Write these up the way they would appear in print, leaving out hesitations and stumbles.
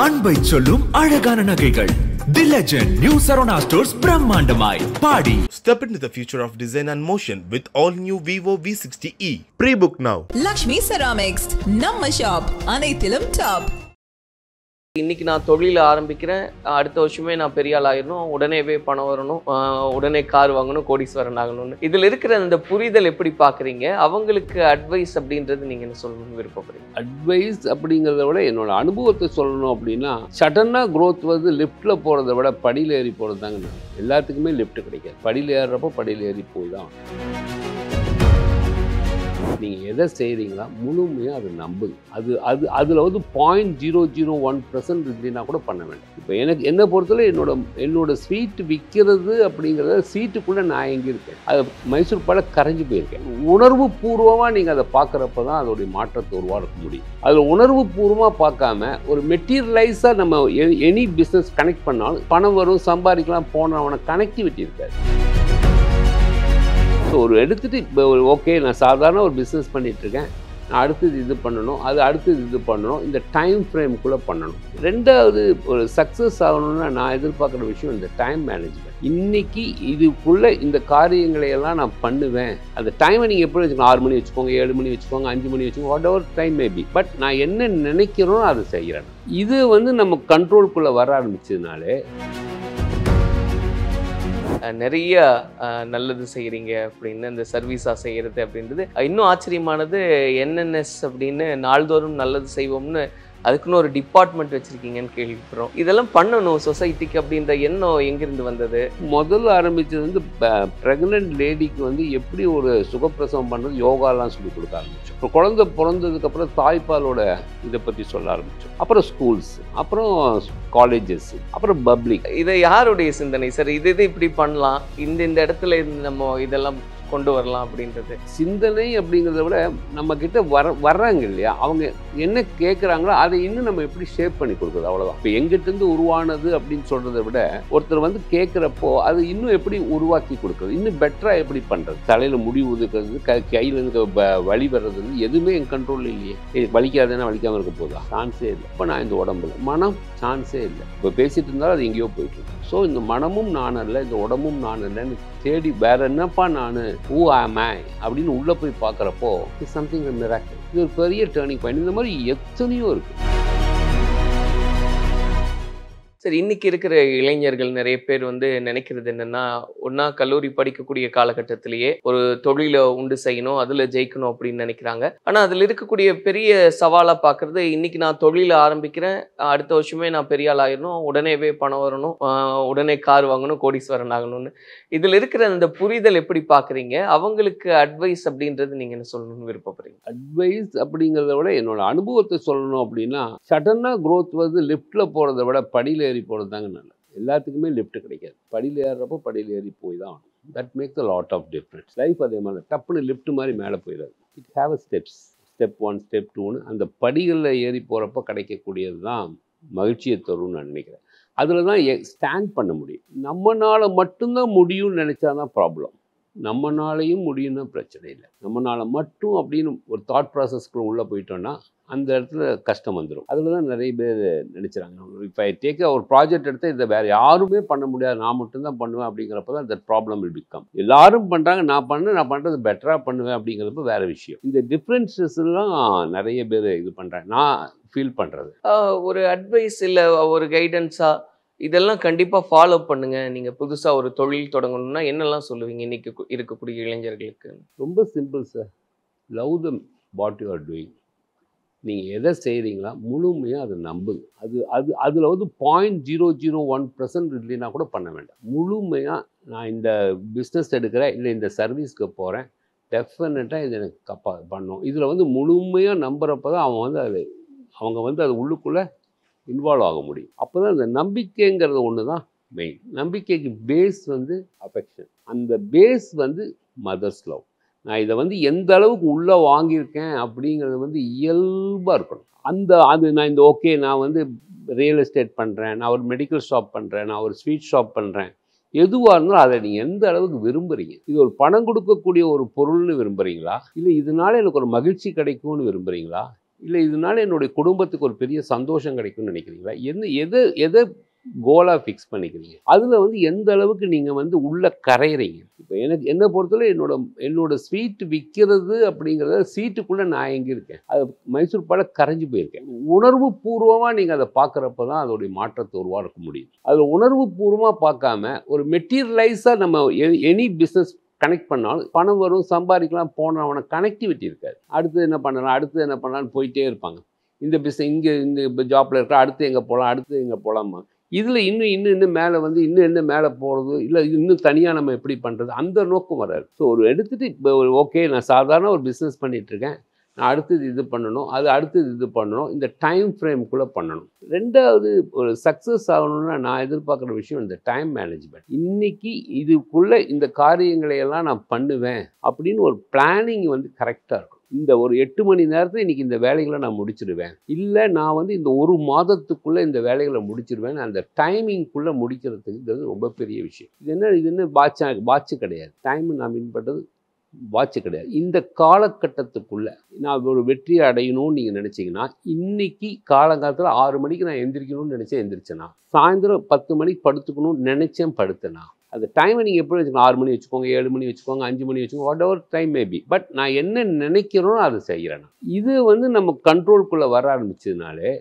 அன்பை சொல்லும் அழகான நகைகள். The legend new Saravana stores பிரம்மாண்டமாய் பாடி. Step into the future of design and motion with all new Vivo V60e. Pre-book now. Lakshmi Ceramics, நம்ம ஷாப் அனைத்திலும் டாப். இன்னைக்கு நான் தொழில் ஆரம்பிக்கிறேன், அடுத்த வருஷமே நான் பெரிய ஆள் ஆயிடணும், உடனேவே பணம் வரணும், உடனே கார் வாங்கணும், கோடீஸ்வரன் ஆகணும்னு. இதில் இருக்கிற அந்த புரிதல் எப்படி பார்க்குறீங்க? அவங்களுக்கு அட்வைஸ் அப்படின்றது நீங்கள் என்ன சொல்லணும்னு விருப்பப்படுறீங்க? அட்வைஸ் அப்படிங்கிறத விட என்னோட அனுபவத்தை சொல்லணும் அப்படின்னா, சடனாக க்ரோத் வந்து லிஃப்ட்டில் போகிறத விட படியில் ஏறி போகிறது தாங்க. எல்லாத்துக்குமே லிஃப்ட் கிடைக்காது. படியில் ஏறுறப்போ படியில் ஏறி போய் தான் நீங்கள் எதை செய்கிறீங்களா முழுமையாக அதை நம்புங்க. அதில் வந்து 0.001% இல்லைன்னா கூட பண்ண வேண்டாம். இப்போ எனக்கு என்னை பொறுத்தவரை என்னோட ஸ்வீட் விற்கிறது அப்படிங்கிறத சீட்டுக்குள்ளே நான் எங்கே இருக்கேன், அது மைசூர் பாலை கரைஞ்சி போயிருக்கேன். உணர்வு பூர்வமாக நீங்கள் அதை பார்க்குறப்ப தான் அதோடைய மாற்றத்தை உருவாக்க முடியும். அதில் உணர்வு பூர்வமாக பார்க்காம ஒரு மெட்டீரியலைஸாக நம்ம எனி பிஸ்னஸ் கனெக்ட் பண்ணாலும் பணம் வரும், சம்பாதிக்கலாம், போனவனை கனெக்டிவிட்டி இருக்காது. ஸோ ஒரு எடுத்துகிட்டு இப்போ ஓகே நான் சாதாரண ஒரு பிஸ்னஸ் பண்ணிகிட்ருக்கேன், நான் அடுத்தது இது பண்ணணும், அது அடுத்தது இது பண்ணணும், இந்த டைம் ஃப்ரேம்குள்ளே பண்ணணும். ரெண்டாவது ஒரு சக்ஸஸ் ஆகணும்னா நான் எதிர்பார்க்குற விஷயம் இந்த டைம் மேனேஜ்மெண்ட். இன்றைக்கி இதுக்குள்ளே இந்த காரியங்களையெல்லாம் நான் பண்ணுவேன். அந்த டைமை நீங்கள் எப்படி வச்சுக்கணும், 6 மணி வச்சுக்கோங்க, 7 மணி வச்சுக்கோங்க, 5 மணி வச்சுக்கோங்க, what ever time maybe. But நான் என்ன நினைக்கிறோனோ அதை செய்கிறேன். இது வந்து நம்ம கண்ட்ரோல்குள்ளே வர ஆரம்பிச்சதுனாலே நிறைய நல்லது செய்கிறீங்க அப்படின்னு, இந்த சர்வீஸாக செய்கிறது அப்படின்றது. இன்னும் ஆச்சரியமானது என்என்எஸ் அப்படின்னு நாள்தோறும் நல்லது செய்வோம்னு அதுக்குன்னு ஒரு டிபார்ட்மெண்ட் வச்சுருக்கீங்கன்னு கேள்விப்படுறோம். இதெல்லாம் பண்ணணும் சொசைட்டிக்கு அப்படின்ற எண்ணம் எங்கேருந்து வந்தது? முதல்ல ஆரம்பித்தது வந்து ப்ரெக்னென்ட் லேடிக்கு வந்து எப்படி ஒரு சுகப்பிரசவம் பண்ணுறது, யோகாலாம் சொல்லி கொடுக்க ஆரம்பித்தோம். இப்போ குழந்தை பிறந்ததுக்கப்புறம் தாய்ப்பாலோட இதை பற்றி சொல்ல ஆரம்பித்தோம். அப்புறம் ஸ்கூல்ஸ், அப்புறம் காலேஜஸ், அப்புறம் பப்ளிக். இதை யாருடைய சிந்தனை சார்? இது இப்படி பண்ணலாம், இந்த இடத்துல இருந்து நம்ம இதெல்லாம் கொண்டு வரலாம் அப்படின்றது சிந்தனை அப்படிங்கிறத விட நம்ம கிட்ட வர்றாங்க இல்லையா, அவங்க என்ன கேட்குறாங்களோ அதை இன்னும் நம்ம எப்படி ஷேப் பண்ணி கொடுக்குறது, அவ்வளோதான். இப்போ எங்கிட்டேருந்து உருவானது அப்படின்னு சொல்கிறத விட ஒருத்தர் வந்து கேட்குறப்போ அது இன்னும் எப்படி உருவாக்கி கொடுக்குறது, இன்னும் பெட்டராக எப்படி பண்ணுறது. தலையில் முடி உதுக்கிறது, கையில் இருந்து வலி வர்றது எதுவுமே என் கண்ட்ரோல் இல்லையே. வலிக்காதுன்னா வலிக்காமல் இருக்க போதா? சான்ஸே இல்லை. இப்போ நான் இந்த உடம்புல மனம் சான்ஸே இல்லை. இப்போ பேசிகிட்டு இருந்தாலும் அது எங்கேயோ போயிட்டு இருக்கு. ஸோ இந்த மனமும் நான் அல்ல, இந்த உடம்பும் நான் இல்லைன்னு தேடி வேற என்னப்பா நான் who am I அப்படின்னு உள்ளே போய் பார்க்குறப்போ இட்ஸ் சம்திங் மிராக்கிள். இது ஒரு பெரிய டேர்னிங் பாயிண்ட். இந்த மாதிரி எத்தனையோ இருக்குது. சரி, இன்னைக்கு இருக்கிற இளைஞர்கள் நிறைய பேர் வந்து நினைக்கிறது என்னன்னா, ஒன்னா கல்லூரி படிக்கக்கூடிய காலகட்டத்திலேயே ஒரு தொழிலை உண்டு செய்யணும், அதுல ஜெயிக்கணும் அப்படின்னு நினைக்கிறாங்க. ஆனா அதுல இருக்கக்கூடிய பெரிய சவாலா பாக்குறது, இன்னைக்கு நான் தொழிலை ஆரம்பிக்கிறேன், அடுத்த வருஷமே நான் பெரிய ஆள் ஆயிடணும், உடனேவே பணம் வரணும், உடனே கார் வாங்கணும், கோடீஸ்வரன் ஆகணும்னு. இதுல இருக்கிற அந்த புரிதல் எப்படி பாக்குறீங்க? அவங்களுக்கு அட்வைஸ் அப்படின்றது நீங்க என்ன சொல்லணும்னு விருப்பப்படுறீங்க? அட்வைஸ் அப்படிங்கிறத விட என்னோட அனுபவத்தை சொல்லணும் அப்படின்னா, சடனாக க்ரோத் வந்து லிஃப்ட்டில் போகிறத விட படியில் ஏறி போகிறது தாங்க நல்லது. எல்லாத்துக்குமே லிஃப்ட் கிடைக்காது. படியில் ஏறுறப்போ படியில் ஏறி போய் தான் ஆகணும். That makes a lot of difference. Life அதே மாதிரி டப்புன்னு லிஃப்ட் மாதிரி மேலே போயிடாது. It have a steps. Step 1, step 2ன்னு அந்த படிகளில் ஏறி போகிறப்போ கிடைக்கக்கூடியது தான் மகிழ்ச்சியை தரும்னு நான் நினைக்கிறேன். அதில் தான் ஸ்டாண்ட் பண்ண முடியும். நம்மளால் மட்டும்தான் முடியும்னு நினச்சா தான் ப்ராப்ளம். நம்மளாலையும் முடியும்னா பிரச்சனை இல்லை. நம்மளால் மட்டும் அப்படின்னு ஒரு தாட் ப்ராசஸ்க்குள்ள உள்ளே போயிட்டோன்னா அந்த இடத்துல கஷ்டம் வந்துடும். அதில் தான் நிறைய பேர் நினச்சிறாங்க, இப்போ ஐ டேக் ஒரு ப்ராஜெக்ட் எடுத்தால் இதை வேறு யாருமே பண்ண முடியாது, நான் மட்டும்தான் பண்ணுவேன் அப்படிங்கிறப்ப தான் தட் ப்ராப்ளம் வில் பிகம். எல்லாரும் பண்ணுறாங்க, நான் பண்ணுறது பெட்டராக பண்ணுவேன் அப்படிங்கிறப்ப வேறு விஷயம். இந்த டிஃப்ரென்சஸ்லாம் நிறைய பேர் இது பண்ணுறாங்க, நான் ஃபீல் பண்ணுறது. ஒரு அட்வைஸ் இல்லை ஒரு கைடன்ஸாக இதெல்லாம் கண்டிப்பாக ஃபாலோ பண்ணுங்க, நீங்கள் புதுசாக ஒரு தொழில் தொடங்கணும்னா என்னெல்லாம் சொல்லுவீங்க இன்னைக்கு இருக்கக்கூடிய இளைஞர்களுக்கு? ரொம்ப simple sir. Love them what you are doing. நீங்கள் எதை செய்கிறீங்களா முழுமையாக அதை நம்புங்க. அதில் வந்து 0.001% இல்லைன்னா கூட பண்ண வேண்டாம். முழுமையாக நான் இந்த பிஸ்னஸ் எடுக்கிறேன், இல்லை இந்த சர்வீஸ்க்கு போகிறேன், டெஃபினட்டாக இது எனக்கு பண்ணும். இதில் வந்து முழுமையாக நம்புகிறப்ப தான் அவங்க வந்து அது உள்ளுக்குள்ளே இன்வால்வ் ஆக முடியும். அப்போ தான் இந்த நம்பிக்கைங்கிறது ஒன்று தான் மெயின். நம்பிக்கைக்கு பேஸ் வந்து அஃபெக்ஷன். அந்த பேஸ் வந்து மதர்ஸ் லவ். நான் இதை வந்து எந்த அளவுக்கு உள்ளே வாங்கியிருக்கேன் அப்படிங்கிறது வந்து இயல்பாக இருக்கணும். நான் இந்த நான் வந்து ரியல் எஸ்டேட் பண்ணுறேன், நான் ஒரு மெடிக்கல் ஷாப் பண்ணுறேன், நான் ஒரு ஸ்வீட் ஷாப் பண்ணுறேன், எதுவாக இருந்தாலும் அதை நீங்கள் எந்த அளவுக்கு விரும்புகிறீங்க. இது ஒரு பணம் கொடுக்கக்கூடிய ஒரு பொருள்னு விரும்புகிறீங்களா, இல்லை இதனால எனக்கு ஒரு மகிழ்ச்சி கிடைக்கும்னு விரும்புகிறீங்களா, இல்லை இதனால என்னுடைய குடும்பத்துக்கு ஒரு பெரிய சந்தோஷம் கிடைக்கும்னு நினைக்கிறீங்களா? எதை கோலாக ஃபிக்ஸ் பண்ணிக்கிறீங்க? அதில் வந்து எந்த அளவுக்கு நீங்கள் வந்து உள்ளே கரையிறீங்க? இப்போ எனக்கு என்னை பொறுத்தவரை என்னோட ஸ்வீட் விற்கிறது அப்படிங்கிறத ஸ்வீட்டுக்குள்ளே நான் எங்கே இருக்கேன், அது மைசூர் பாலை கரைஞ்சி போயிருக்கேன். உணர்வு பூர்வமாக நீங்கள் அதை பார்க்குறப்ப தான் அதோடைய மாற்றத்தை உருவாக்க முடியும். அதில் உணர்வு பூர்வமாக பார்க்காம ஒரு மெட்டீரியலைஸாக நம்ம எனி பிஸ்னஸ் கனெக்ட் பண்ணாலும் பணம் வரும், சம்பாதிக்கலாம், போனவன கனெக்டிவிட்டி இருக்காது. அடுத்து என்ன பண்ணலாம்னு போயிட்டே இருப்பாங்க. இந்த பிஸ்னஸ் இங்கே இந்த ஜாப்பில் இருக்க, அடுத்து எங்கே போகலாமா, இதில் இன்னும் மேலே வந்து இன்னும் என்ன மேலே போகிறது, இல்லை இன்னும் தனியாக நம்ம எப்படி பண்ணுறது, அந்த நோக்கம் வராது. ஸோ ஒரு எடுத்துகிட்டு இப்போ ஓகே நான் சாதாரண ஒரு பிஸ்னஸ் பண்ணிகிட்ருக்கேன், நான் அடுத்தது இது பண்ணணும், அடுத்தது இது பண்ணணும், இந்த டைம் ஃப்ரேம்குள்ளே பண்ணணும். ரெண்டாவது ஒரு சக்ஸஸ் ஆகணும்னா நான் எதிர்பார்க்குற விஷயம் இந்த டைம் மேனேஜ்மெண்ட். இன்றைக்கி இதுக்குள்ளே இந்த காரியங்களையெல்லாம் நான் பண்ணுவேன் அப்படின்னு ஒரு பிளானிங் வந்து கரெக்டாக இருக்கும். இந்த ஒரு 8 மணி நேரத்தில் இன்றைக்கி இந்த வேலைகளை நான் முடிச்சிடுவேன், இல்லை நான் வந்து இந்த ஒரு மாதத்துக்குள்ளே இந்த வேலைகளை முடிச்சிடுவேன், அந்த டைமிங்குள்ளே முடிக்கிறதுங்கிறது ரொம்ப பெரிய விஷயம். இது என்ன வாட்சு கிடையாது. டைம் நான் மீன் பண்ணுறது வாட்சு கிடையாது. இந்த காலகட்டத்துக்குள்ளே நான் ஒரு வெற்றியை அடையணும்னு நீங்கள் நினச்சிங்கன்னா, இன்றைக்கி காலங்காலத்தில் 6 மணிக்கு நான் எந்திரிக்கணும்னு எந்திரிச்சேன்னா, சாயந்தரம் 10 மணிக்கு படுத்துக்கணும்னு படுத்தேன்னா, அந்த டைமை நீங்கள் எப்படி வச்சுக்கணும்? 6 மணி வச்சுக்கோங்க, 7 மணி வச்சுக்கோங்க, 5 மணி வச்சுக்கோங்க, what ever time maybe. But நான் என்ன நினைக்கிறோனோ அதை செய்கிறேன். இது வந்து நம்ம கண்ட்ரோல்குள்ளே வர ஆரம்பிச்சதுனாலே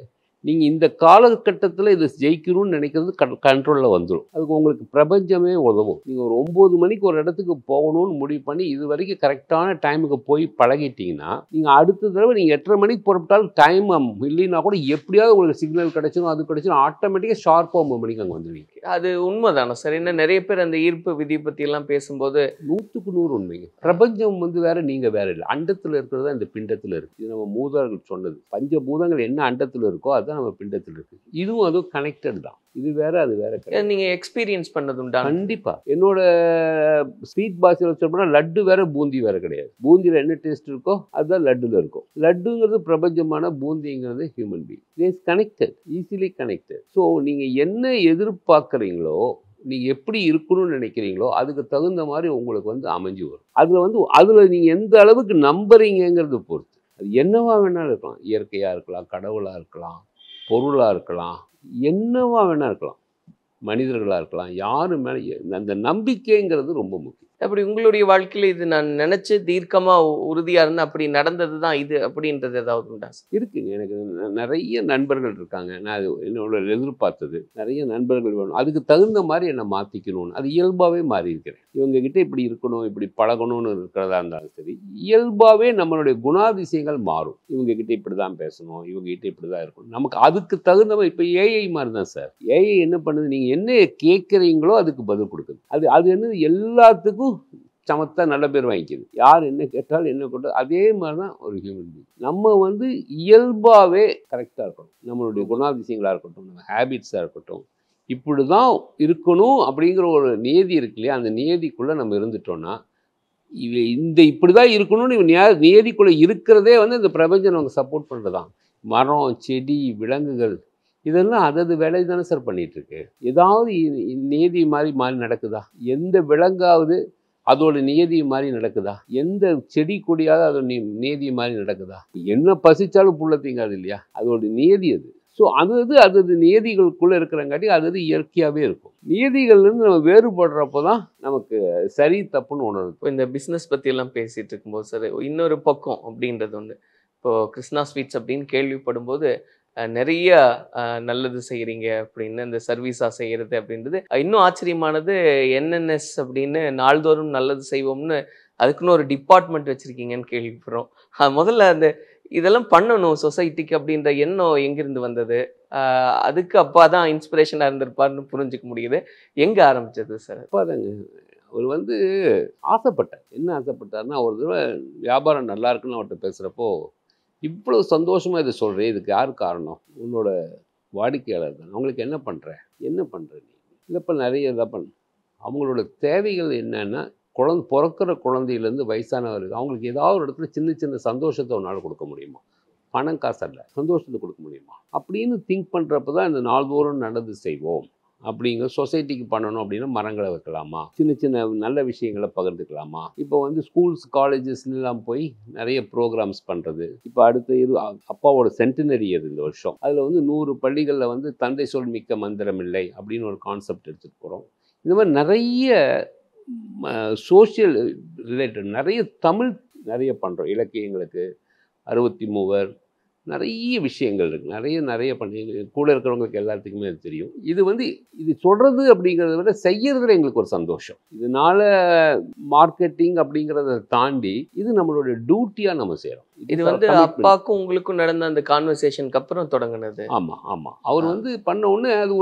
நீங்கள் இந்த காலகட்டத்தில் இதை ஜெயிக்கணும்னு நினைக்கிறது கண்ட்ரோலில் வந்துடும். அதுக்கு உங்களுக்கு பிரபஞ்சமே உதவும். நீங்கள் ஒரு 9 மணிக்கு ஒரு இடத்துக்கு போகணும்னு முடிவு பண்ணி இது வரைக்கும் கரெக்டான டைமுக்கு போய் பழகிட்டீங்கன்னா, நீங்கள் அடுத்த தடவை நீங்கள் 8:30 மணிக்கு புறப்பட்டாலும் டைம் இல்லைன்னா கூட எப்படியாவது உங்களுக்கு சிக்னல் கிடைச்சிடும், அது கிடைச்சிடும், ஆட்டோமேட்டிக்காக ஷார்ப்பாக 9 மணிக்கு அங்கே வந்துடுவீங்க. அது உண்மைதானே சார்? என்ன நிறைய பேர் அந்த ஈர்ப்பு விதி பற்றியெல்லாம் பேசும்போது 100க்கு 100 உண்மைங்க. பிரபஞ்சம் வந்து வேறு, நீங்கள் வேறு இல்லை. அண்டத்தில் இருக்கிறது தான் இந்த பிண்டத்தில் இருக்குது. இது நம்ம மூதார்கள் சொன்னது. பஞ்சபூதங்கள் என்ன அண்டத்தில் இருக்கோ அது நம்ம பிண்டத்தில் இருக்கு. இதுவும் அதுவும் கனெக்டட் தான். இது வேற அது வேற. நீங்க எக்ஸ்பீரியன்ஸ் பண்ணதுண்டா? கண்டிப்பா. என்னோட ஸ்வீட் பாக்ஸில் சொல்லப்போனா லட்டு வேற பூந்தி வேற கிடையாது. பூந்தியில் என்ன டேஸ்ட் இருக்கோ அதுதான் லட்டுல இருக்கும். லட்டுங்கிறது பிரபஞ்சமான, பூந்திங்கிறது human being. Is connected, easily connected. So நீங்க என்ன எதிர்பார்க்குறீங்களோ, நீங்கள் எப்படி இருக்கணும்னு நினைக்கிறீங்களோ அதுக்கு தகுந்த மாதிரி உங்களுக்கு வந்து அமைஞ்சு வரும். அதில் நீங்கள் எந்த அளவுக்கு நம்புறீங்கிறது பொறுத்து. அது என்னவா வேணாலும் இருக்கலாம். இயற்கையாக இருக்கலாம், கடவுளாக இருக்கலாம், பொருளாக இருக்கலாம், என்னவா வேணா இருக்கலாம், மனிதர்களாக இருக்கலாம். யாரு மேலே அந்த நம்பிக்கைங்கிறது ரொம்ப முக்கியம். அப்படி உங்களுடைய வாழ்க்கையில் இது நான் நினச்சி தீர்க்கமாக உறுதியாக இருந்தேன், அப்படி நடந்தது தான் இது அப்படின்றது ஏதாவது உண்டா? இருக்குங்க. எனக்கு நிறைய நண்பர்கள் இருக்காங்க. நான் என்னோட எதிர்பார்த்தது நிறைய நண்பர்கள் வேணும், அதுக்கு தகுந்த மாதிரி என்னை மாற்றிக்கணும்னு அது இயல்பாகவே மாறி இருக்கிறேன். இவங்ககிட்ட இப்படி இருக்கணும், இப்படி பழகணும்னு இருக்கிறதா இருந்தாலும் சரி, இயல்பாகவே நம்மளுடைய குணாதிசயங்கள் மாறும். இவங்ககிட்ட இப்படி தான் பேசணும், இவங்ககிட்ட இப்படி தான் இருக்கணும். நமக்கு அதுக்கு தகுந்த மாதிரி இப்போ ஏஐ மாதிரி தான் சார். ஏஐ என்ன பண்ணுது, நீங்கள் என்ன கேட்குறீங்களோ அதுக்கு பதில் கொடுக்குது. அது என்ன எல்லாத்துக்கும் சமத்தா நல்ல பேர் வாங்கிக்குது. யார் என்ன கேட்டாலும் என்ன கொண்டு அதே மாதிரி தான் ஒரு ஹியூமன் பீயிங். நம்ம வந்து இயல்பாகவே கரெக்டாக இருக்கணும். நம்மளுடைய குணாதிசயங்களாக இருக்கட்டும், நம்ம ஹேபிட்ஸாக இருக்கட்டும், இப்படி தான் இருக்கணும் அப்படிங்கிற ஒரு நியதி இருக்கு இல்லையா, அந்த நியதிக்குள்ளே நம்ம இருந்துட்டோம்னா, இப்படி தான் இருக்கணும்னு நியதிக்குள்ளே இருக்கிறதே வந்து இந்த பிரபஞ்சம் நமக்கு சப்போர்ட் பண்ணுறதான். மரம், செடி, விலங்குகள் இதெல்லாம் அதது வேலை தானே சார் பண்ணிகிட்ருக்கு. ஏதாவது நியதி மாதிரி நடக்குதா? எந்த விலங்காவது அதோட நியதி மாதிரி நடக்குதா? எந்த செடி கொடியாவது அதோட நியதி மாதிரி நடக்குதா? என்ன பசிச்சாலும் புள்ள தீங்காது இல்லையா, அதோட நியதி அது. ஸோ அது நியதிகளுக்குள்ளே இருக்கிறங்காட்டி அது இயற்கையாகவே இருக்கும். நியதிகள்லேருந்து நம்ம வேறுபடுறப்போ தான் நமக்கு சரி தப்புன்னு உணரும். இப்போ இந்த பிஸ்னஸ் பற்றியெல்லாம் பேசிகிட்டு இருக்கும்போது சார், இன்னொரு பக்கம் அப்படின்றது ஒன்று. இப்போது கிருஷ்ணா ஸ்வீட்ஸ் அப்படின்னு கேள்விப்படும்போது நிறைய நல்லது செய்கிறீங்க அப்படின்னு, இந்த சர்வீஸாக செய்கிறது அப்படின்றது இன்னும் ஆச்சரியமானது. என்என்எஸ் அப்படின்னு நாள்தோறும் நல்லது செய்வோம்னு அதுக்குன்னு ஒரு டிபார்ட்மெண்ட் வச்சுருக்கீங்கன்னு கேள்விப்படுறோம். முதல்ல அந்த இதெல்லாம் பண்ணணும் சொசைட்டிக்கு அப்படின்ற எண்ணம் எங்கிருந்து வந்தது? அதுக்கு அப்பா தான் இன்ஸ்பிரேஷனாக இருந்திருப்பார்னு புரிஞ்சுக்க முடியுது. எங்கே ஆரம்பிச்சது சார்? அப்பா தாங்க. அவர் வந்து ஆசைப்பட்டார். என்ன ஆசைப்பட்டார்னா, ஒரு தடவை வியாபாரம் நல்லா இருக்குன்னு அவர்கிட்ட பேசுகிறப்போ, இவ்வளோ சந்தோஷமாக இதை சொல்கிறேன், இதுக்கு யார் காரணம்? உன்னோட வாடிக்கையாளர் தான். அவங்களுக்கு என்ன பண்ணுற நீ? இல்லைப்போ நிறைய இதை அவங்களோட தேவைகள் என்னன்னா, பிறக்கிற குழந்தையிலேருந்து வயசானவர்கள் அவங்களுக்கு ஏதாவது ஒரு இடத்துல சின்ன சின்ன சந்தோஷத்தை ஒன்றால் கொடுக்க முடியுமா? பணம் காசு அல்ல, சந்தோஷத்தை கொடுக்க முடியுமா அப்படின்னு திங்க் பண்ணுறப்ப தான் இந்த நாள்தோறும் நடந்து செய்வோம் அப்படிங்கிற சொசைட்டிக்கு பண்ணணும் அப்படின்னா மரங்களை வைக்கலாமா, சின்ன சின்ன நல்ல விஷயங்களை பகிர்ந்துக்கலாமா. இப்போ வந்து ஸ்கூல்ஸ் காலேஜஸ்லாம் போய் நிறைய ப்ரோக்ராம்ஸ் பண்ணுறது. இப்போ அடுத்த அப்பாவோட சென்டினரி அது இந்த வருஷம். அதில் வந்து 100 பள்ளிகளில் வந்து தந்தை சொல் மிக்க மந்திரம் இல்லை அப்படின்னு ஒரு கான்செப்ட் எடுத்துகிட்டு போகிறோம். இந்த மாதிரி நிறைய சோஷியல் ரிலேட்டட் நிறைய தமிழ் நிறைய பண்ணுறோம். இலக்கியங்களுக்கு 63 நிறைய விஷயங்கள் இருக்குது. நிறைய பண்ணி கூட இருக்கிறவங்களுக்கு எல்லாத்துக்குமே அது தெரியும். இது வந்து இது சொல்கிறது அப்படிங்கிறத விட செய்யறதுல எங்களுக்கு ஒரு சந்தோஷம். இதனால மார்க்கெட்டிங் அப்படிங்கிறத தாண்டி இது நம்மளோட டியூட்டியாக நம்ம செய்கிறோம். இது வந்து அப்பாவுக்கும் உங்களுக்கும் நடந்த அந்த கான்வர்சேஷனுக்கு அப்புறம் தொடங்கினது. ஆமாம். அவர் வந்து பண்ண உடனே அது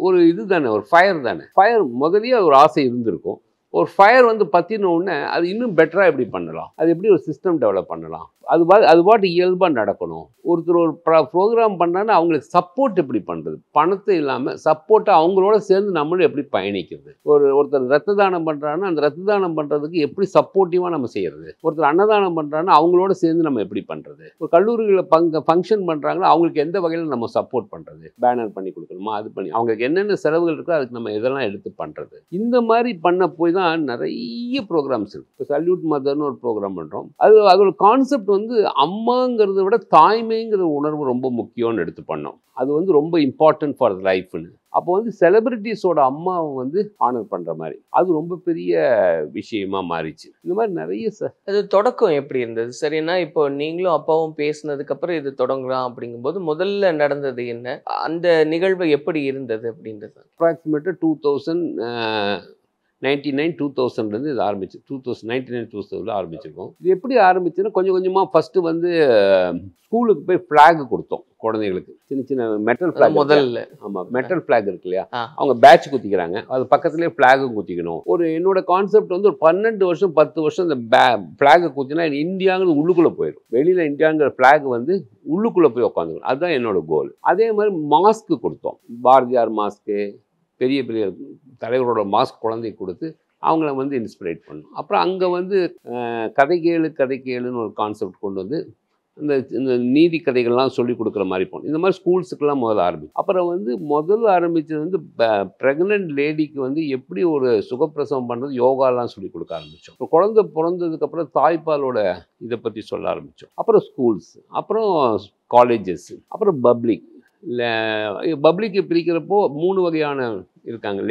ஒரு இது தானே, ஒரு ஃபயர் தானே. ஃபயர் முதலியே ஒரு ஆசை இருந்திருக்கும். ஒரு ஃபயர் வந்து பற்றின உடனே அது இன்னும் பெட்டராக எப்படி பண்ணலாம், அது எப்படி ஒரு சிஸ்டம் டெவலப் பண்ணலாம், அது பாட்டு இயல்பாக நடக்கணும். ஒருத்தர் ஒரு ப்ரோக்ராம் பண்ணான்னா அவங்களுக்கு சப்போர்ட் எப்படி பண்ணுறது, பணத்தை இல்லாமல் சப்போர்ட்டை அவங்களோட சேர்ந்து நம்மளும் எப்படி பயணிக்கிறது. ஒருத்தர் ரத்த தானம் பண்ணுறாங்கன்னா அந்த ரத்த தானம் பண்ணுறதுக்கு எப்படி சப்போர்ட்டிவாக நம்ம செய்கிறது. ஒருத்தர் அன்னதானம் பண்ணுறாங்கன்னா அவங்களோட சேர்ந்து நம்ம எப்படி பண்ணுறது. ஒரு கல்லூரிகளில் ஃபங்க்ஷன் பண்ணுறாங்கன்னா அவங்களுக்கு எந்த வகையில் நம்ம சப்போர்ட் பண்ணுறது. பேனர் பண்ணி கொடுக்கணுமா, அது பண்ணி அவங்களுக்கு என்னென்ன செலவுகள் இருக்கோ அதுக்கு நம்ம இதெல்லாம் எடுத்து பண்ணுறது. இந்த மாதிரி பண்ண போய் தான் நிறைய ப்ரோக்ராம்ஸ் இருக்குது. இப்போ சல்யூட் மதர்னு ஒரு ப்ரோக்ராம் பண்ணுறோம். அதோட கான்செப்ட் வந்து அம்மாங்கிறத விட தாய்மைங்கிற உணர்வு ரொம்ப முக்கியம்னு எடுத்து பண்ணோம். அது வந்து ரொம்ப இம்பார்ட்டன்ட் ஃபார் லைஃப்னு. அப்போ வந்து செலிபிரிட்டிஸோட அம்மாவை வந்து ஆனர் பண்ணுற மாதிரி அது ரொம்ப பெரிய விஷயமா மாறிச்சு. இந்த மாதிரி நிறைய அது தொடக்கம் எப்படி இருந்தது? சரின்னா இப்போ நீங்களும் அப்பாவும் பேசினதுக்கு அப்புறம் இது தொடங்கலாம் அப்படிங்கும்போது முதல்ல நடந்தது என்ன, அந்த நிகழ்வு எப்படி இருந்தது அப்படின்றது? அப்ராக்சிமேட்டாக 2099-2000 இது ஆரம்பிச்சு 2099-2000 ஆரம்பிச்சிருக்கோம். இது எப்படி ஆரம்பிச்சுன்னா கொஞ்சம் கொஞ்சமாக ஃபஸ்ட்டு வந்து ஸ்கூலுக்கு போய் ஃப்ளாக் கொடுத்தோம் குழந்தைங்களுக்கு. சின்ன சின்ன மெட்டல் ஃப்ளாக் முதல்ல. ஆமாம், மெட்டல் ஃப்ளாக் இருக்கு இல்லையா, அவங்க பேட்ச் குத்திக்கிறாங்க, அது பக்கத்துலேயே ஃப்ளாகும் குத்திக்கணும். என்னோட கான்செப்ட் வந்து ஒரு 12 வருஷம் 10 வருஷம் இந்த ஃப்ளாகை குத்தினா இந்தியாங்கிறது உள்ளுக்குள்ளே போயிடும். வெளியில் இந்தியாங்கிற ஃப்ளாக் வந்து உள்ளுக்குள்ளே போய் உட்காந்துக்கணும். அதுதான் என்னோட கோல். அதே மாதிரி மாஸ்க்கு கொடுத்தோம். பாரதியார் மாஸ்க்கு, பெரிய பெரிய தலைவரோட மாஸ்க் குழந்தைக்கு கொடுத்து அவங்கள வந்து இன்ஸ்பிரேட் பண்ணணும். அப்புறம் அங்கே வந்து கதை கேளுன்னு ஒரு கான்செப்ட் கொண்டு வந்து இந்த நீதி கதைகள்லாம் சொல்லி கொடுக்குற மாதிரி போகணும். இந்த மாதிரி ஸ்கூல்ஸுக்கெல்லாம் முதல்ல ஆரம்பிக்கும். அப்புறம் வந்து முதல்ல ஆரம்பித்தது வந்து ப்ரெக்னென்ட் லேடிக்கு வந்து எப்படி ஒரு சுகப்பிரசவம் பண்ணுறது யோகாலாம் சொல்லி கொடுக்க ஆரம்பித்தோம். இப்போ குழந்தை பிறந்ததுக்கப்புறம் தாய்ப்பாலோட இதை பற்றி சொல்ல ஆரம்பித்தோம். அப்புறம் ஸ்கூல்ஸ், அப்புறம் காலேஜஸ், அப்புறம் பப்ளிக்கு பிரிக்கிறப்போ 3 வகையான இருக்காங்க.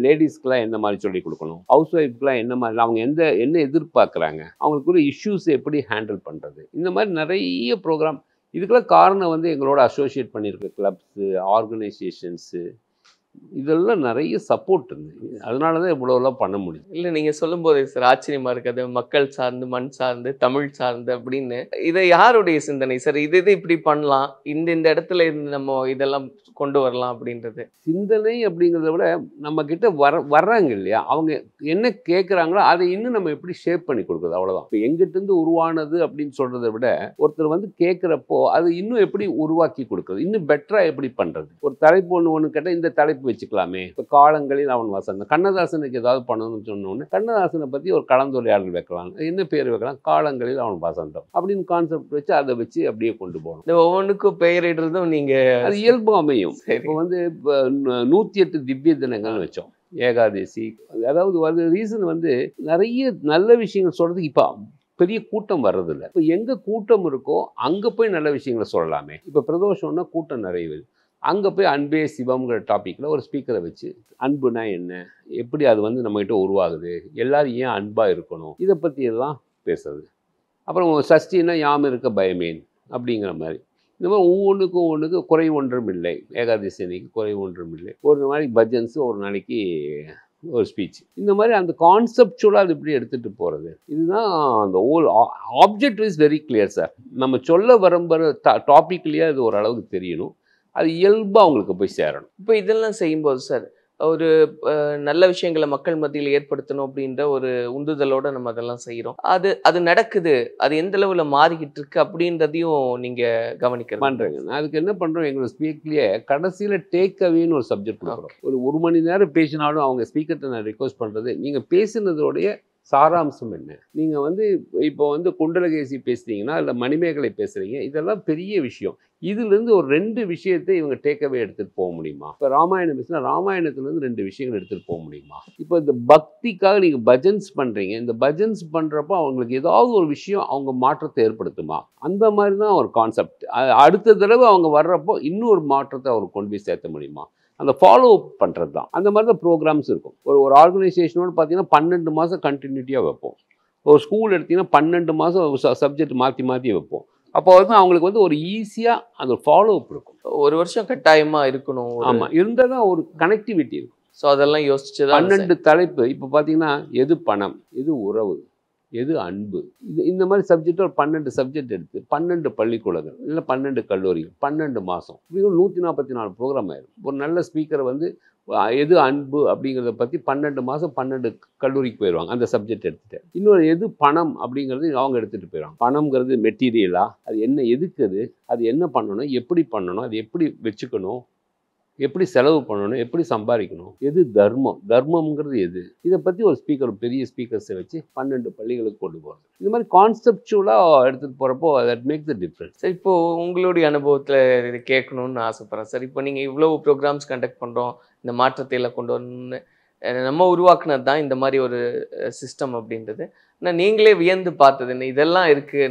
லேடிஸ்க்கெலாம் எந்த மாதிரி சொல்லி கொடுக்கணும், ஹவுஸ் ஒய்ஃப்க்கெலாம் என்ன மாதிரி, அவங்க என்ன எதிர்பார்க்குறாங்க, அவங்களுக்குள்ள இஷ்யூஸ் எப்படி ஹேண்டில் பண்ணுறது. இந்த மாதிரி நிறைய ப்ரோக்ராம். இதுக்கெல்லாம் காரணம் வந்து எங்களோட அசோசியேட் பண்ணியிருக்க கிளப்ஸு, ஆர்கனைசேஷன்ஸு, இதெல்லாம் நிறைய சப்போர்ட் இருந்தது. அதனால தான் இவ்வளோலாம் பண்ண முடியும். இல்லை, நீங்கள் சொல்லும் போதே சார் ஆச்சரியமாக இருக்குது. மக்கள் சார்ந்து, மண் சார்ந்து, தமிழ் சார்ந்து அப்படின்னு. இதை யாருடைய சிந்தனை சார்? இது இப்படி பண்ணலாம், இந்த இடத்துல இருந்து நம்ம இதெல்லாம் கொண்டு வரலாம் அப்படின்றது சிந்தனை அப்படிங்கிறத விட நம்ம கிட்ட வர்றாங்க இல்லையா, அவங்க என்ன கேட்குறாங்களோ அதை இன்னும் நம்ம எப்படி ஷேப் பண்ணி கொடுக்குறது, அவ்வளோதான். இப்போ எங்கிட்டேருந்து உருவானது அப்படின்னு சொல்கிறத விட ஒருத்தர் வந்து கேட்குறப்போ அது இன்னும் எப்படி உருவாக்கி கொடுக்குறது, இன்னும் பெட்டராக எப்படி பண்ணுறது. ஒரு தலைப்பு ஒன்று கேட்டால் இந்த தலைப்பு வச்சுக்கலாமே. இப்போ காலங்களில் அவன் வசந்தம், கண்ணதாசனுக்கு ஏதாவது பண்ணணும்னு சொன்னோன்னு கண்ணதாசனை பற்றி ஒரு கலந்துரையாடல் வைக்கலாம். என்ன பேர் வைக்கலாம், காலங்களில் அவன் வசந்தம் அப்படின்னு கான்செப்ட் வச்சு அதை வச்சு அப்படியே கொண்டு போகணும். இந்த ஒவ்வொன்றுக்கும் பெயரிடுறதும் நீங்கள் அது இயல்பு அமையும். இப்போ வந்து 108 திவ்ய தினங்கள்னு வச்சோம், ஏகாதசி. அதாவது ரீசன் வந்து நிறைய நல்ல விஷயங்கள் சொல்கிறதுக்கு இப்போ பெரிய கூட்டம் வர்றதில்லை. இப்போ எங்கே கூட்டம் இருக்கோ அங்கே போய் நல்ல விஷயங்களை சொல்லலாமே. இப்போ பிரதோஷம்னா கூட்டம் நிறைய, அங்கே போய் அன்பே சிவம்ங்கிற டாப்பிக்கில் ஒரு ஸ்பீக்கரை வச்சு அன்புனா என்ன, எப்படி அது வந்து நம்மகிட்ட உருவாகுது, எல்லோரும் ஏன் அன்பாக இருக்கணும், இதை பற்றியெல்லாம் பேசுறது. அப்புறம் சஷ்டின்னா யாம் இருக்க பயமேன் அப்படிங்கிற மாதிரி. இந்த மாதிரி ஒவ்வொன்றுக்கும் குறை ஒன்றும் இல்லை. ஏகாதசி அன்னைக்கு குறை ஒன்றும் இல்லை. ஒரு நாளைக்கு பஜன்ஸு, ஒரு நாளைக்கு ஒரு ஸ்பீச். இந்த மாதிரி அந்த கான்செப்டுவலாக அது இப்படி எடுத்துகிட்டு போகிறது. இதுதான் அந்த whole object is very clear sir. நம்ம சொல்ல விரும்புகிற டாப்பிக்லேயே அது ஓரளவுக்கு தெரியணும். அது இயல்பாக அவங்களுக்கு போய் சேரணும். இப்போ இதெல்லாம் செய்யும்போது சார் ஒரு நல்ல விஷயங்களை மக்கள் மத்தியில் ஏற்படுத்தணும் அப்படின்ற ஒரு உந்துதலோடு நம்ம அதெல்லாம் செய்கிறோம். அது நடக்குது, அது எந்த அளவில் மாறிக்கிட்டு இருக்கு அப்படின்றதையும் நீங்கள் கவனிக்க பண்ணுறேங்க. நான் அதுக்கு என்ன பண்ணுறோம், எங்களோட ஸ்பீக்லேயே கடைசியில் டேக் அவேன்னு ஒரு சப்ஜெக்ட் கொடுக்குறோம். ஒரு மணி நேரம் பேசினாலும் அவங்க ஸ்பீக்கர்கிட்ட நான் ரிக்வஸ்ட் பண்ணுறது, நீங்கள் பேசினதோடைய சாராம்சம் என்ன? நீங்கள் வந்து இப்போ வந்து குண்டலகேசி பேசுகிறீங்கன்னா இல்லை மணிமேகலை பேசுகிறீங்க, இதெல்லாம் பெரிய விஷயம். இதுலேருந்து ஒரு 2 விஷயத்தை இவங்க டேக்அவே எடுத்துகிட்டு போக முடியுமா? இப்போ ராமாயணம் பேசுனா ராமாயணத்துலேருந்து 2 விஷயங்கள் எடுத்துகிட்டு போக முடியுமா? இப்போ இந்த பக்திக்காக நீங்கள் பஜன்ஸ் பண்ணுறீங்க, இந்த பஜன்ஸ் பண்ணுறப்போ அவங்களுக்கு ஏதாவது ஒரு விஷயம் அவங்க மாற்றத்தை ஏற்படுத்துமா? அந்த மாதிரி தான் ஒரு கான்செப்ட். அடுத்த தடவை அவங்க வர்றப்போ இன்னொரு மாற்றத்தை அவர் கொண்டு போய் சேர்த்த முடியுமா? அந்த ஃபாலோ அப் பண்ணுறது தான். அந்த மாதிரி தான் ப்ரோக்ராம்ஸ் இருக்கும். ஒரு ஆர்கனைசேஷனோடு பார்த்தீங்கன்னா 12 மாதம் கண்டினியூட்டியாக வைப்போம். ஒரு ஸ்கூல் எடுத்திங்கன்னா 12 மாதம் சப்ஜெக்ட் மாற்றி மாற்றி வைப்போம். அப்போ வந்து அவங்களுக்கு வந்து ஒரு ஈஸியாக அந்த ஃபாலோ அப் இருக்கும். ஒரு வருஷம் கட்டாயமாக இருக்கணும். ஆமாம், இருந்தால் தான் ஒரு கனெக்டிவிட்டி இருக்கும். ஸோ அதெல்லாம் யோசிச்சு தான் 12 தலைப்பு. இப்போ பார்த்தீங்கன்னா எது பணம், எது உறவு, எது அன்பு, இந்த மாதிரி சப்ஜெக்ட் ஒரு 12 சப்ஜெக்ட் எடுத்து 12 பள்ளிக்கூடங்கள் இல்லை 12 கல்லூரிகள் 12 மாதம் இப்படி 144 ப்ரோக்ராம் ஆயிடும். ஒரு நல்ல ஸ்பீக்கரை வந்து எது அன்பு அப்படிங்கிறத பற்றி 12 மாதம் 12 கல்லூரிக்கு போயிடுவாங்க அந்த சப்ஜெக்ட் எடுத்துகிட்டு. இன்னொரு எது பணம் அப்படிங்கிறது அவங்க எடுத்துகிட்டு போயிடுவாங்க. பணம்ங்கிறது மெட்டீரியலா, அது என்ன, எதுக்குது, அது என்ன பண்ணணும், எப்படி பண்ணணும், அது எப்படி வச்சுக்கணும், எப்படி செலவு பண்ணணும், எப்படி சம்பாதிக்கணும், எது தர்மம், தர்மம்ங்கிறது எது, இதை பற்றி ஒரு ஸ்பீக்கர், பெரிய ஸ்பீக்கர்ஸை வச்சு 12 பள்ளிகளுக்கு கொண்டு போகிறது. இந்த மாதிரி கான்செப்சுவலாக எடுத்துகிட்டு போகிறப்போ that make the difference. Sir, இப்போது உங்களுடைய அனுபவத்தில் இது கேட்கணும்னு ஆசைப்பட்றேன் சார். இப்போ நீங்கள் இவ்வளோ ப்ரோக்ராம்ஸ் கண்டக்ட் பண்ணுறோம், இந்த மாற்றத்தை எல்லாம் கொண்டு வரணும்னு நம்ம உருவாக்குனது தான் இந்த மாதிரி ஒரு சிஸ்டம் அப்படின்றது. ஆனால் நீங்களே வியந்து பார்த்தது என்ன? இதெல்லாம் இருக்குது,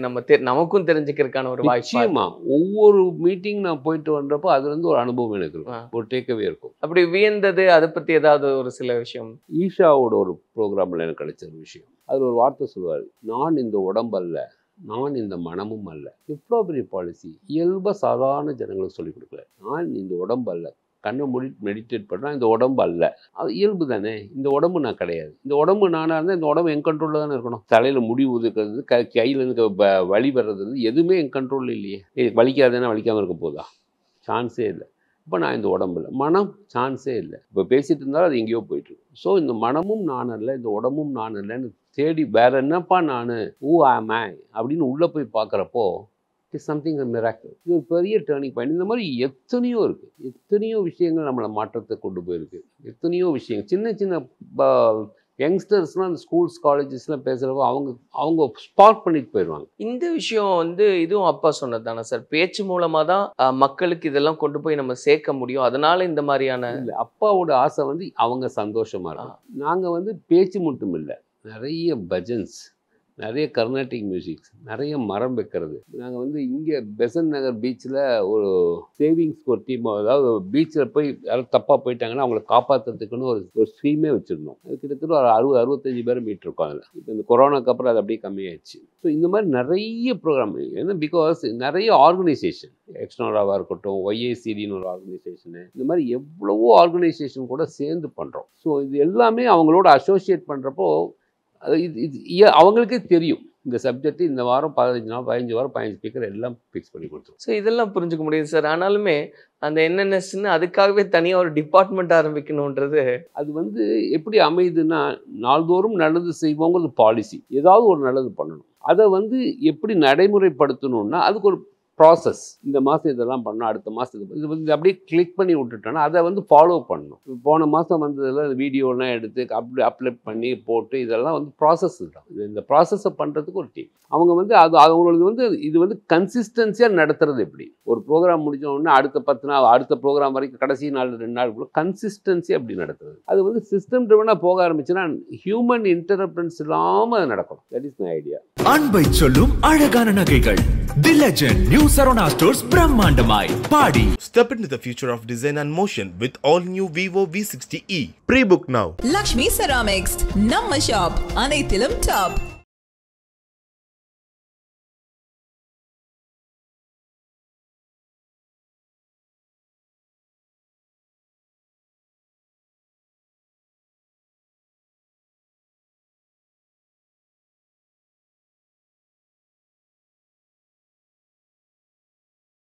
நமக்கும் தெரிஞ்சுக்கிறதுக்கான ஒரு வாய்ப்பு. நிச்சயமா ஒவ்வொரு மீட்டிங் நான் போயிட்டு வந்தப்போ அதுலேருந்து ஒரு அனுபவம் எனக்கு இருக்கும், ஒரு டேக்அவே இருக்கும். அப்படி வியந்தது, அதை பற்றி ஏதாவது ஒரு சில விஷயம்? ஈஷாவோட ஒரு ப்ரோக்ராமில் எனக்கு கிடைச்ச ஒரு விஷயம். அதில் ஒரு வார்த்தை சொல்லுவார், நான் இந்த உடம்பல்ல, நான் இந்த மனமும் அல்ல. எவ்வளோ பெரிய பாலிசி! இயல்பாக சாதாரண ஜனங்களுக்கு சொல்லிக் கொடுக்கல. நான் இந்த உடம்பு அல்ல, கண்ணை மூடி மெடிடேட் பண்ணுறேன், இந்த உடம்பு அல்ல. அது இயல்பு தானே. இந்த உடம்பு நான் கிடையாது. இந்த உடம்பு நானாக இருந்தால் இந்த உடம்பு என் கண்ட்ரோலில் தானே இருக்கணும். தலையில் முடி உதுக்கிறது, கையில் இருக்க வலி வர்றது, எதுவுமே என் கண்ட்ரோலில் இல்லையே. வலிக்காதுன்னா வலிக்காமல் இருக்க போதா? சான்ஸே இல்லை. இப்போ நான் இந்த உடம்பு இல்லை, மனம் சான்ஸே இல்லை. இப்போ பேசிகிட்டு இருந்தாலும் அது எங்கேயோ போயிட்டுருக்கு. ஸோ இந்த மனமும் நான் அல்ல, இந்த உடம்பும் நான் இல்லைன்னு தேடி வேற என்னப்பா நான், ஊ ஆம் ஐ அப்படின்னு உள்ளே போய் பார்க்குறப்போ இட்ஸ் சம்திங் மிராக்கிள். இது ஒரு பெரிய டேர்னிங் பாயிண்ட். இந்த மாதிரி எத்தனையோ இருக்குது, எத்தனையோ விஷயங்கள் நம்மளை மாற்றத்தை கொண்டு போயிருக்கு. எத்தனையோ விஷயங்கள் சின்ன சின்ன யங்ஸ்டர்ஸ்லாம் அந்த ஸ்கூல்ஸ் காலேஜஸ்லாம் பேசுகிறப்போ அவங்க ஸ்பார்க் பண்ணிட்டு போயிடுவாங்க. இந்த விஷயம் வந்து இதுவும் அப்பா சொன்னது தானே சார்? பேச்சு மூலமாக தான் மக்களுக்கு இதெல்லாம் கொண்டு போய் நம்ம சேர்க்க முடியும். அதனால இந்த மாதிரியான இல்லை, அப்பாவோட ஆசை வந்து அவங்க சந்தோஷமாக இருக்கும். நாங்கள் வந்து பேச்சு மட்டும் இல்லை, நிறைய பஜன்ஸ், நிறைய கர்நாடிக் மியூசிக்ஸ், நிறைய மரம் வைக்கிறது. நாங்கள் வந்து இங்கே பெசன்ட் நகர் பீச்சில் ஒரு சேவிங்ஸ்க்கு ஒரு டீம், அதாவது பீச்சில் போய் யாரும் தப்பாக போயிட்டாங்கன்னா அவங்கள காப்பாற்றுறதுக்குன்னு ஒரு ஸ்ட்ரீமே வச்சுருந்தோம். அது கிட்டத்தட்ட ஒரு 60-65 பேர் மீட்டிருக்கோம் அதில். இப்போ இந்த கொரோனாக்கு அப்புறம் அது அப்படியே கம்மியாயிடுச்சு. ஸோ இந்த மாதிரி நிறைய ப்ரோக்ராம், ஏன்னா பிகாஸ் நிறைய ஆர்கனைசேஷன், எக்ஸ்னோராவாக இருக்கட்டும், ஒய்ஏசிடின்னு ஒரு ஆர்கனைசேஷனு, இந்த மாதிரி எவ்வளவோ ஆர்கனைசேஷன் கூட சேர்ந்து பண்ணுறோம். ஸோ இது எல்லாமே அவங்களோட அசோசியேட் பண்ணுறப்போ இது அவங்களுக்கே தெரியும். இந்த சப்ஜெக்ட் இந்த வாரம் 15 நாள் 15 வாரம் 15 ஸ்பீக்கர் எல்லாம் ஃபிக்ஸ் பண்ணி கொடுத்துரும். ஸோ இதெல்லாம் புரிஞ்சுக்க முடியுது சார். ஆனாலுமே அந்த என்என்எஸ்ன்னு அதுக்காகவே தனியாக ஒரு டிபார்ட்மெண்ட் ஆரம்பிக்கணுன்றது அது வந்து எப்படி அமையுதுன்னா, நாள்தோறும் நல்லது செய்வோங்கிறது பாலிசி. ஏதாவது ஒரு நல்லது பண்ணணும். அதை வந்து எப்படி நடைமுறைப்படுத்தணும்னா அதுக்கு ஒரு ப்ராசஸ். இந்த மாதம் இதெல்லாம் பண்ணணும், அடுத்த மாதம் இது வந்து அப்படியே கிளிக் பண்ணி விட்டுட்டோன்னா அதை வந்து ஃபாலோ பண்ணணும். போன மாதம் வந்ததெல்லாம் வீடியோலாம் எடுத்து அப்லோட் பண்ணி போட்டு இதெல்லாம் வந்து ப்ராசஸ் தான். இந்த ப்ராசஸை பண்ணுறதுக்கு ஒரு டீம். அவங்க வந்து அவங்களுக்கு வந்து இது வந்து கன்சிஸ்டன்சியாக நடத்துறது எப்படி. ஒரு ப்ரோக்ராம் முடிஞ்சோடனே அடுத்த 10 நாள் அடுத்த ப்ரோக்ராம் வரைக்கும் கடைசி நாள் 2 நாளுக்குள்ள கன்சிஸ்டன்சி அப்படி நடத்துறது. அது வந்து சிஸ்டம் ட்ரிவனாக போக ஆரம்பிச்சுன்னா ஹியூமன் இன்டர்ஃபரன்ஸ் இல்லாமல் அது நடக்கும். That is my idea. அன்பை சொல்லும் அழகான நகைகள் the legend new Saravana stores பிரம்மாண்டமாய் பாடி. Step into the future of design and motion with all new Vivo V60e. Pre-book now. Lakshmi Ceramics, நம்ம ஷாப் அனைத்திலும் டாப்.